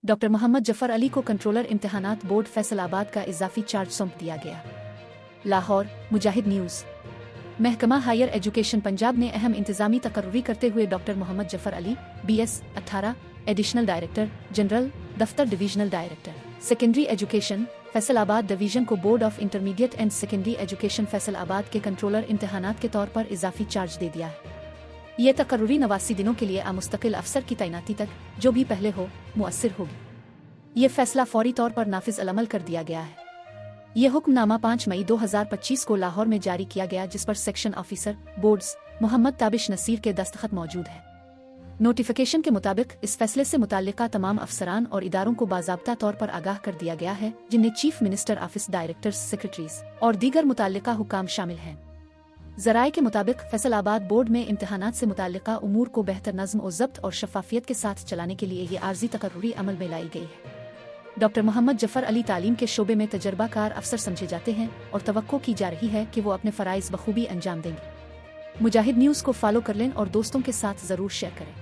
Doctor Mohammad Zafar Ali को controller इम्तिहानात board Faisalabad का इजाफी charge सौंप दिया गया। लाहौर, मुजाहिद न्यूज़। महकमा हायर एजुकेशन पंजाब ने अहम इंतजामी तकर्री करते हुए doctor Mohammad Zafar Ali BS 18 additional director general दफ्तर divisional director secondary education Faisalabad division को board of intermediate and secondary education Faisalabad के कंट्रोलर इम्तिहानात के तौर पर इजाफी चार्ज दे दिया है। ये तकर्री 89 दिनों के लिए आमुस्तकिल अफसर की तैनाती तक जो भी पहले हो मुअस्सिर होगी। ये फैसला फौरी तौर पर नाफिज अलअमल कर दिया गया है। ये हुक्मनामा 5 मई 2025 को लाहौर में जारी किया गया, जिस पर सेक्शन ऑफिसर बोर्ड्स मोहम्मद ताबिश नसीर के दस्तखत मौजूद है। नोटिफिकेशन के मुताबिक इस फैसले से मुताल्लिका तमाम अफसरान और इदारों को बाज़ाब्ता तौर पर आगाह कर दिया गया है, जिनमें chief minister office directors, secretaries और दीगर मुताल्लिका हुकाम शामिल हैं। ज़राए के मुताबिक फैसलाबाद बोर्ड में इम्तिहानात से मुताल्लिका उमूर को बेहतर नज़्म और ज़ब्त और शफाफियत के साथ चलाने के लिए ये आर्जी तकर्री अमल में लाई गई है। डॉक्टर मोहम्मद जफर अली तालीम के शोबे में तजर्बाकार अफसर समझे जाते हैं और तवक्को की जा रही है कि वो अपने फ़राइज़ बखूबी अंजाम देंगे। मुजाहिद न्यूज़ को फॉलो कर लें और दोस्तों के साथ ज़रूर शेयर करें।